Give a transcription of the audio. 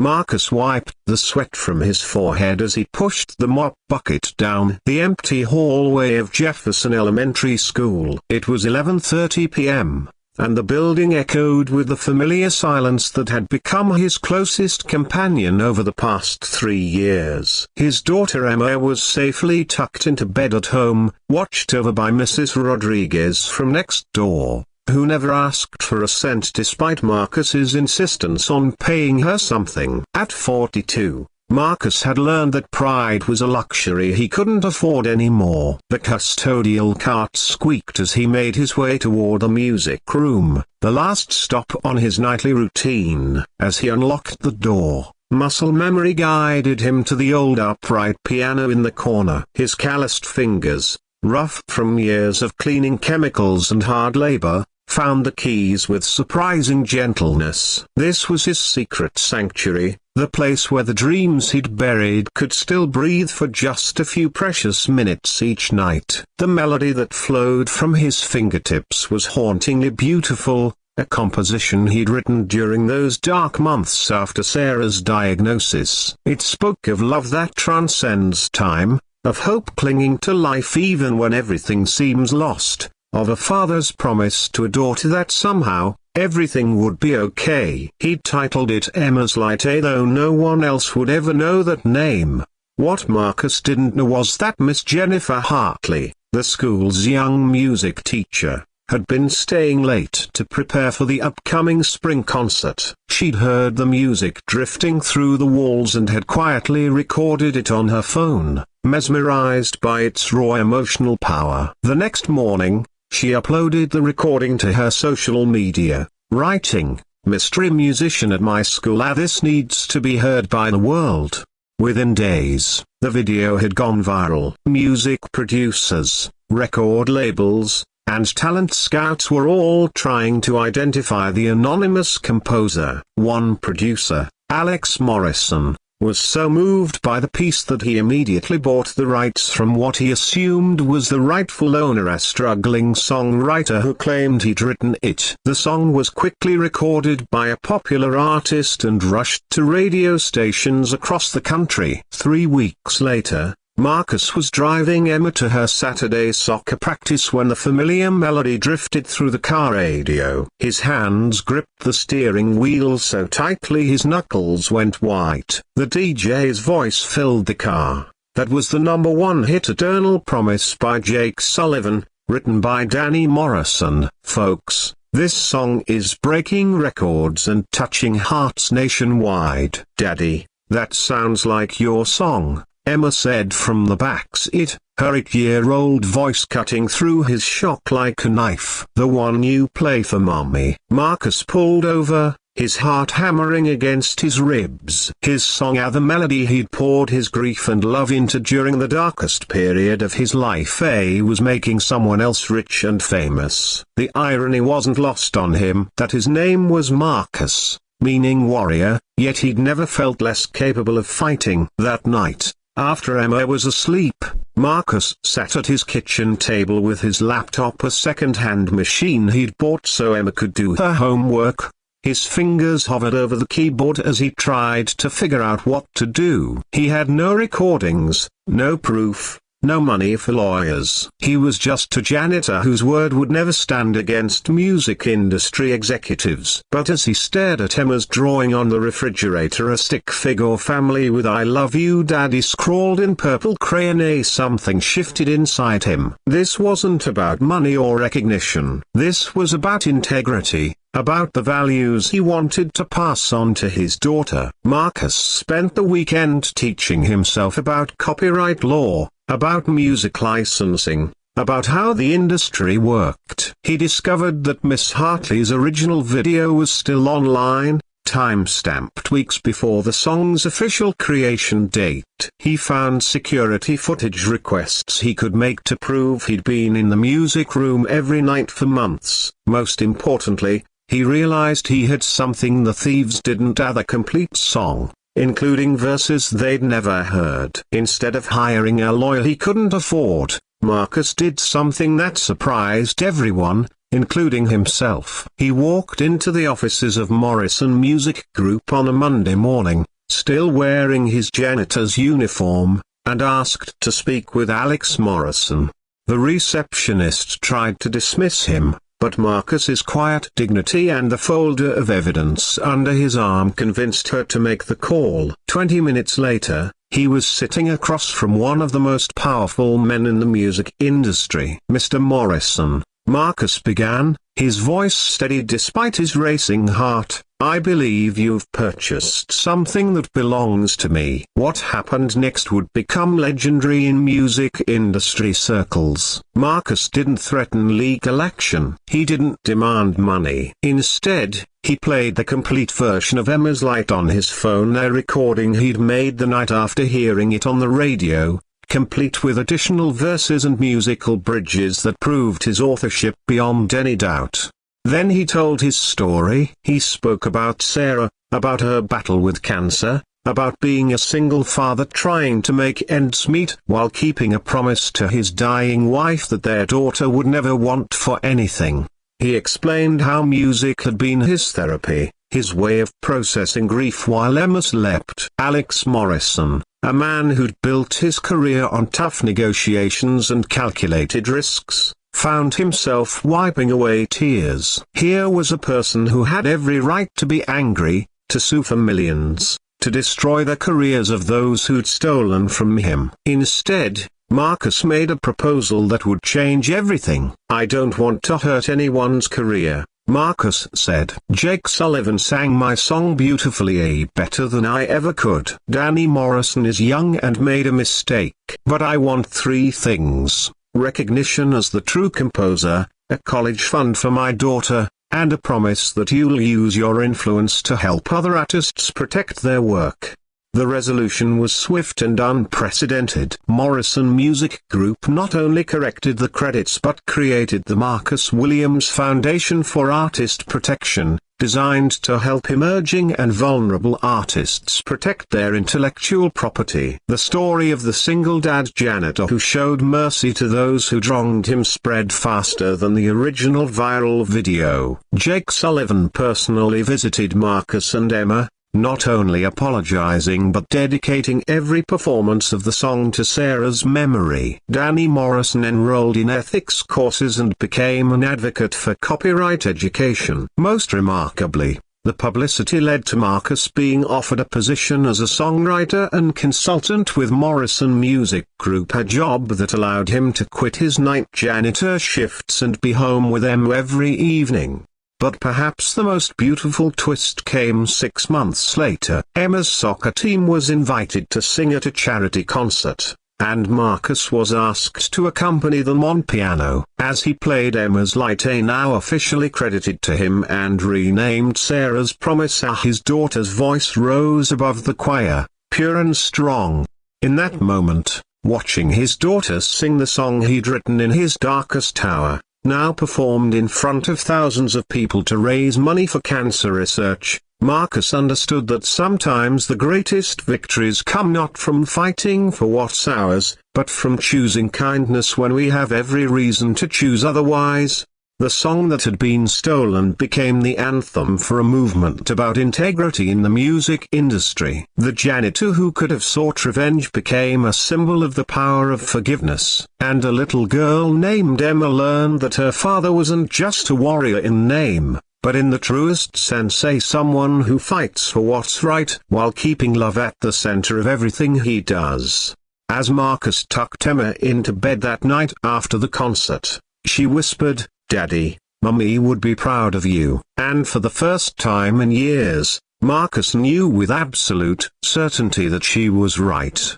Marcus wiped the sweat from his forehead as he pushed the mop bucket down the empty hallway of Jefferson Elementary School. It was 11:30 p.m., and the building echoed with the familiar silence that had become his closest companion over the past 3 years. His daughter Emma was safely tucked into bed at home, watched over by Mrs. Rodriguez from next door, who never asked for a cent despite Marcus's insistence on paying her something. At 42, Marcus had learned that pride was a luxury he couldn't afford anymore. The custodial cart squeaked as he made his way toward the music room, the last stop on his nightly routine. As he unlocked the door, muscle memory guided him to the old upright piano in the corner. His calloused fingers, rough from years of cleaning chemicals and hard labor, found the keys with surprising gentleness. This was his secret sanctuary, the place where the dreams he'd buried could still breathe for just a few precious minutes each night. The melody that flowed from his fingertips was hauntingly beautiful, a composition he'd written during those dark months after Sarah's diagnosis. It spoke of love that transcends time, of hope clinging to life even when everything seems lost, of a father's promise to a daughter that somehow, everything would be okay. He'd titled it Emma's Light, though no one else would ever know that name. What Marcus didn't know was that Miss Jennifer Hartley, the school's young music teacher, had been staying late to prepare for the upcoming spring concert. She'd heard the music drifting through the walls and had quietly recorded it on her phone, mesmerized by its raw emotional power. The next morning, she uploaded the recording to her social media, writing, "Mystery musician at my school, this needs to be heard by the world." Within days, the video had gone viral. Music producers, record labels, and talent scouts were all trying to identify the anonymous composer. One producer, Alex Morrison, was so moved by the piece that he immediately bought the rights from what he assumed was the rightful owner, a struggling songwriter who claimed he'd written it. The song was quickly recorded by a popular artist and rushed to radio stations across the country. 3 weeks later, Marcus was driving Emma to her Saturday soccer practice when the familiar melody drifted through the car radio. His hands gripped the steering wheel so tightly his knuckles went white. The DJ's voice filled the car. That was the #1 hit, Eternal Promise by Jake Sullivan, written by Danny Morrison. Folks, this song is breaking records and touching hearts nationwide. "Daddy, that sounds like your song," Emma said from the back seat, her 8-year-old voice cutting through his shock like a knife. "The one you play for Mommy." Marcus pulled over, his heart hammering against his ribs. His song, the melody he'd poured his grief and love into during the darkest period of his life, was making someone else rich and famous. The irony wasn't lost on him that his name was Marcus, meaning warrior, yet he'd never felt less capable of fighting. That night, after Emma was asleep, Marcus sat at his kitchen table with his laptop, a second-hand machine he'd bought so Emma could do her homework. His fingers hovered over the keyboard as he tried to figure out what to do. He had no recordings, no proof, no money for lawyers. He was just a janitor whose word would never stand against music industry executives. But as he stared at Emma's drawing on the refrigerator, a stick figure family with "I love you daddy" scrawled in purple crayon, something shifted inside him. This wasn't about money or recognition. This was about integrity, about the values he wanted to pass on to his daughter. Marcus spent the weekend teaching himself about copyright law, about music licensing, about how the industry worked. He discovered that Miss Hartley's original video was still online, time-stamped weeks before the song's official creation date. He found security footage requests he could make to prove he'd been in the music room every night for months. Most importantly, he realized he had something the thieves didn't: the complete song, including verses they'd never heard. Instead of hiring a lawyer he couldn't afford, Marcus did something that surprised everyone, including himself. He walked into the offices of Morrison Music Group on a Monday morning, still wearing his janitor's uniform, and asked to speak with Alex Morrison. The receptionist tried to dismiss him, but Marcus's quiet dignity and the folder of evidence under his arm convinced her to make the call. 20 minutes later, he was sitting across from one of the most powerful men in the music industry. "Mr. Morrison," Marcus began, his voice steady despite his racing heart, "I believe you've purchased something that belongs to me." What happened next would become legendary in music industry circles. Marcus didn't threaten legal action. He didn't demand money. Instead, he played the complete version of Emma's Light on his phone, a recording he'd made the night after hearing it on the radio, complete with additional verses and musical bridges that proved his authorship beyond any doubt. Then he told his story. He spoke about Sarah, about her battle with cancer, about being a single father trying to make ends meet while keeping a promise to his dying wife that their daughter would never want for anything. He explained how music had been his therapy, his way of processing grief while Emma slept. Alex Morrison, a man who'd built his career on tough negotiations and calculated risks, found himself wiping away tears. Here was a person who had every right to be angry, to sue for millions, to destroy the careers of those who'd stolen from him. Instead, Marcus made a proposal that would change everything. "I don't want to hurt anyone's career," Marcus said. "Jake Sullivan sang my song beautifully, better than I ever could. Danny Morrison is young and made a mistake. But I want 3 things. Recognition as the true composer, a college fund for my daughter, and a promise that you'll use your influence to help other artists protect their work." The resolution was swift and unprecedented. Morrison Music Group not only corrected the credits but created the Marcus Williams Foundation for Artist Protection, designed to help emerging and vulnerable artists protect their intellectual property. The story of the single dad janitor who showed mercy to those who wronged him spread faster than the original viral video. Jake Sullivan personally visited Marcus and Emma, not only apologizing but dedicating every performance of the song to Sarah's memory. Danny Morrison enrolled in ethics courses and became an advocate for copyright education. Most remarkably, the publicity led to Marcus being offered a position as a songwriter and consultant with Morrison Music Group, a job that allowed him to quit his night janitor shifts and be home with Emma every evening. But perhaps the most beautiful twist came 6 months later. Emma's soccer team was invited to sing at a charity concert, and Marcus was asked to accompany them on piano. As he played Emma's Light, now officially credited to him and renamed Sarah's Promise, his daughter's voice rose above the choir, pure and strong. In that moment, watching his daughter sing the song he'd written in his darkest hour, now performed in front of thousands of people to raise money for cancer research, Marcus understood that sometimes the greatest victories come not from fighting for what's ours, but from choosing kindness when we have every reason to choose otherwise. The song that had been stolen became the anthem for a movement about integrity in the music industry. The janitor who could have sought revenge became a symbol of the power of forgiveness. And a little girl named Emma learned that her father wasn't just a warrior in name, but in the truest sense someone who fights for what's right while keeping love at the center of everything he does. As Marcus tucked Emma into bed that night after the concert, she whispered, "Daddy, Mummy would be proud of you." And for the first time in years, Marcus knew with absolute certainty that she was right.